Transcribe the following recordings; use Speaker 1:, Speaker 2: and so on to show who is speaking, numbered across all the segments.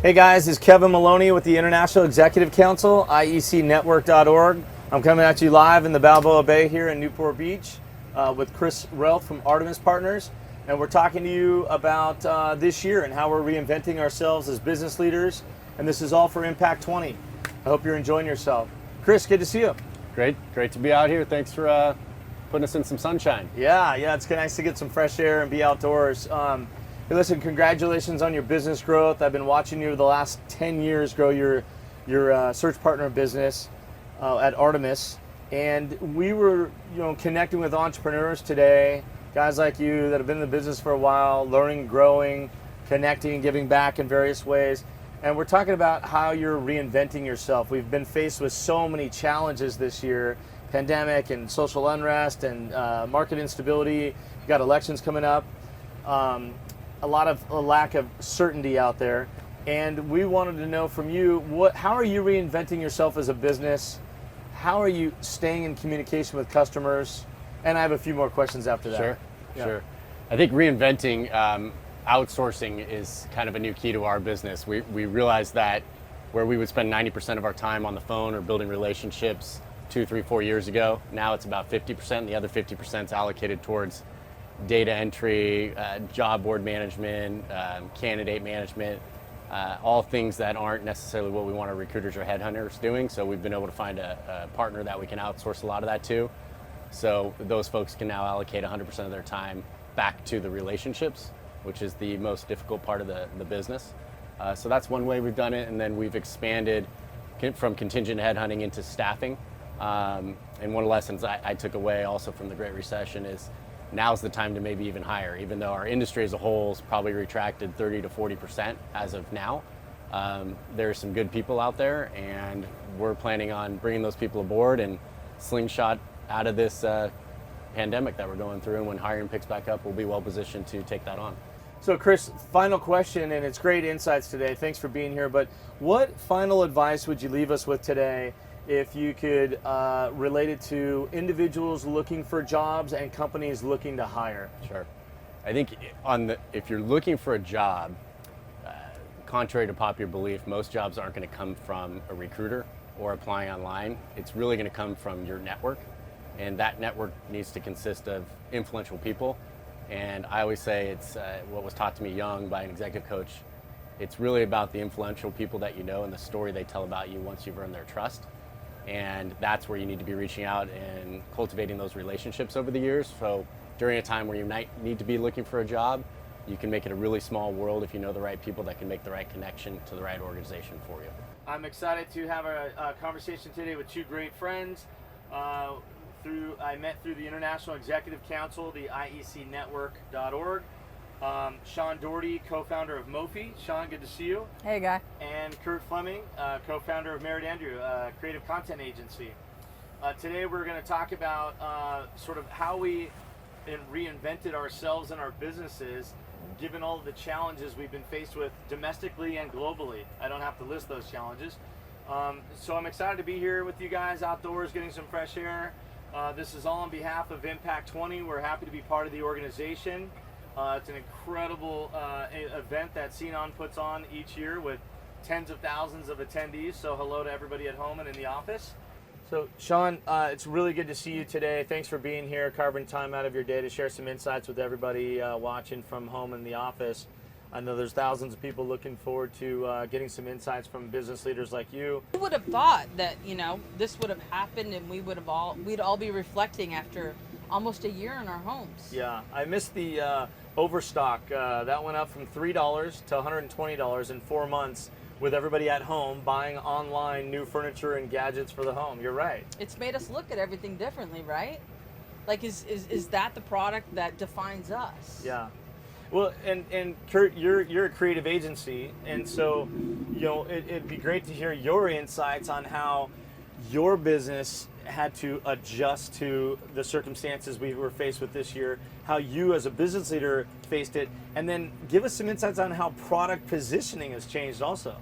Speaker 1: Hey guys, it's Kevin Maloney with the International Executive Council, IECnetwork.org. I'm coming at you live in the Balboa Bay here in Newport Beach with Relth from Artemis Partners. And we're talking to you about this year and how we're reinventing ourselves as business leaders. And this is all for Impact 20. I hope you're enjoying yourself. Chris, good to see you.
Speaker 2: Great to be out here. Thanks for putting us in some sunshine.
Speaker 1: Yeah, it's nice to get some fresh air and be outdoors. Hey, listen, congratulations on your business growth. I've been watching you the last 10 years grow your search partner business at Artemis. And we were connecting with entrepreneurs today, guys like you that have been in the business for a while, learning, growing, connecting, giving back in various ways. And we're talking about how you're reinventing yourself. We've been faced with so many challenges this year, pandemic and social unrest and market instability. You've got elections coming up. A lack of certainty out there, and we wanted to know from you, how are you reinventing yourself as a business? How are you staying in communication with customers? And I have a few more questions after that.
Speaker 2: Sure. I think reinventing, outsourcing is kind of a new key to our business. We realized that where we would spend 90% of our time on the phone or building relationships 2, 3, 4 years ago, now it's about 50%, and the other 50% is allocated towards data entry, job board management, candidate management, all things that aren't necessarily what we want our recruiters or headhunters doing. So we've been able to find a partner that we can outsource a lot of that to. So those folks can now allocate 100% of their time back to the relationships, which is the most difficult part of the business. So that's one way we've done it. And then we've expanded from contingent headhunting into staffing. And one of the lessons I took away also from the Great Recession is now's the time to maybe even hire, even though our industry as a whole is probably retracted 30 to 40% as of now. There are some good people out there, and we're planning on bringing those people aboard and slingshot out of this pandemic that we're going through. And when hiring picks back up, we'll be well positioned to take that on.
Speaker 1: So Chris, final question, and it's great insights today. Thanks for being here. But what final advice would you leave us with today if you could relate it to individuals looking for jobs and companies looking to hire?
Speaker 2: Sure. I think if you're looking for a job, contrary to popular belief, most jobs aren't going to come from a recruiter or applying online. It's really going to come from your network, and that network needs to consist of influential people. And I always say it's what was taught to me young by an executive coach. It's really about the influential people that you know and the story they tell about you once you've earned their trust. And that's where you need to be reaching out and cultivating those relationships over the years. So during a time where you might need to be looking for a job, you can make it a really small world if you know the right people that can make the right connection to the right organization for you.
Speaker 1: I'm excited to have a conversation today with two great friends. I met through the International Executive Council, the IECnetwork.org. Shawn Dougherty, co-founder of Mofi. Shawn, good to see you.
Speaker 3: Hey, guy.
Speaker 1: And Curt Fleming, co-founder of Merritt Andrew, a creative content agency. Today we're going to talk about sort of how we reinvented ourselves and our businesses given all of the challenges we've been faced with domestically and globally. I don't have to list those challenges. So I'm excited to be here with you guys outdoors getting some fresh air. This is all on behalf of Impact 20. We're happy to be part of the organization. It's an incredible event that Shawn puts on each year with tens of thousands of attendees. So hello to everybody at home and in the office. So Shawn, it's really good to see you today. Thanks for being here, carving time out of your day to share some insights with everybody watching from home in the office. I know there's thousands of people looking forward to getting some insights from business leaders like you.
Speaker 3: Who would have thought that this would have happened and we'd all be reflecting after almost a year in our homes?
Speaker 1: Yeah, I missed the overstock. That went up from $3 to $120 in 4 months with everybody at home buying online new furniture and gadgets for the home. You're right.
Speaker 3: It's made us look at everything differently, right? Like, is that the product that defines us?
Speaker 1: Yeah. Well, and Curt, you're a creative agency, and so it'd be great to hear your insights on how your business had to adjust to the circumstances we were faced with this year, how you as a business leader faced it, and then give us some insights on how product positioning has changed also.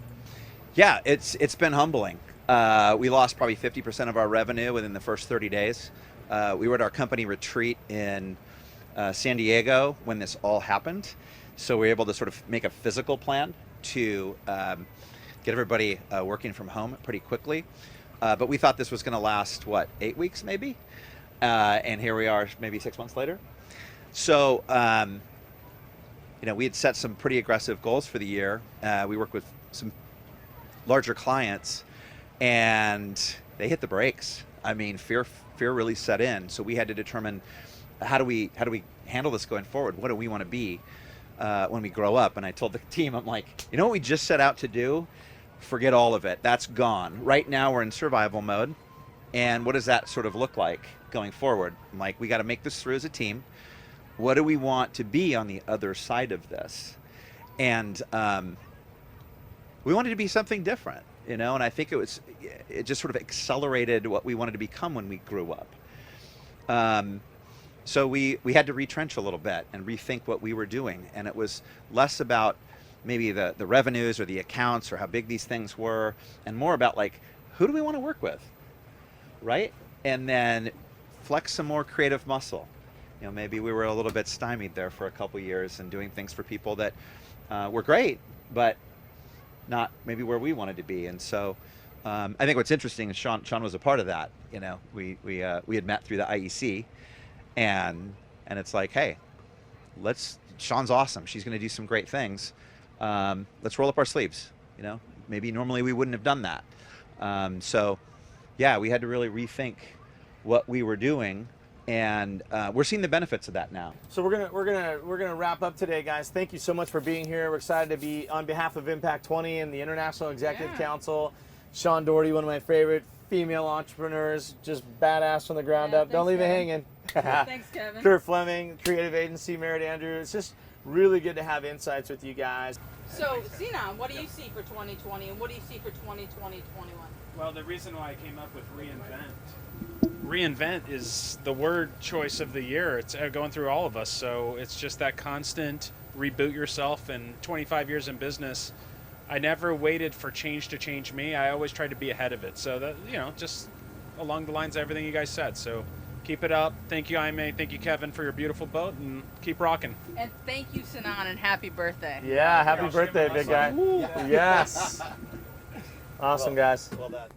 Speaker 4: Yeah, it's been humbling. We lost probably 50% of our revenue within the first 30 days. We were at our company retreat in San Diego when this all happened. So we were able to sort of make a physical plan to get everybody working from home pretty quickly. But we thought this was going to last, what, 8 weeks maybe? And here we are maybe 6 months later. So, we had set some pretty aggressive goals for the year. We work with some larger clients, and they hit the brakes. I mean, fear really set in. So we had to determine how do we handle this going forward? What do we want to be when we grow up? And I told the team, I'm like, you know what we just set out to do? Forget all of it. That's gone. Right now we're in survival mode. And what does that sort of look like going forward? I'm like, we got to make this through as a team. What do we want to be on the other side of this? And we wanted to be something different, and I think it just sort of accelerated what we wanted to become when we grew up. So we had to retrench a little bit and rethink what we were doing. And it was less about maybe the revenues or the accounts or how big these things were, and more about like, who do we want to work with, right? And then flex some more creative muscle. Maybe we were a little bit stymied there for a couple years and doing things for people that were great, but not maybe where we wanted to be. And so I think what's interesting is Shawn was a part of that. We had met through the IEC, and it's like, hey, Shawn's awesome. She's going to do some great things. Let's roll up our sleeves. Maybe normally we wouldn't have done that. So yeah, we had to really rethink what we were doing. And we're seeing the benefits of that now.
Speaker 1: So we're gonna wrap up today, guys. Thank you so much for being here. We're excited to be on behalf of Impact 20 and the International Executive Council. Shawn Dougherty, one of my favorite female entrepreneurs, just badass from the ground up. Don't leave it hanging.
Speaker 3: Thanks, Kevin.
Speaker 1: Curt Fleming, creative agency, Merritt Andrew. It's just really good to have insights with you guys.
Speaker 3: So, Sinan, what do you see for 2020, and what do you see for 2020, 21?
Speaker 5: Well, the reason why I came up with Reinvent is the word choice of the year. It's going through all of us, so it's just that constant reboot yourself. And 25 years in business, I never waited for change to change me. I always tried to be ahead of it. So that, just along the lines of everything you guys said. So keep it up. Thank you, Aime. Thank you, Kevin, for your beautiful boat, and keep rocking.
Speaker 3: And thank you, Sinan, and happy birthday.
Speaker 1: Yeah, happy birthday, big guy. Yes. Awesome, guys.
Speaker 4: Well done.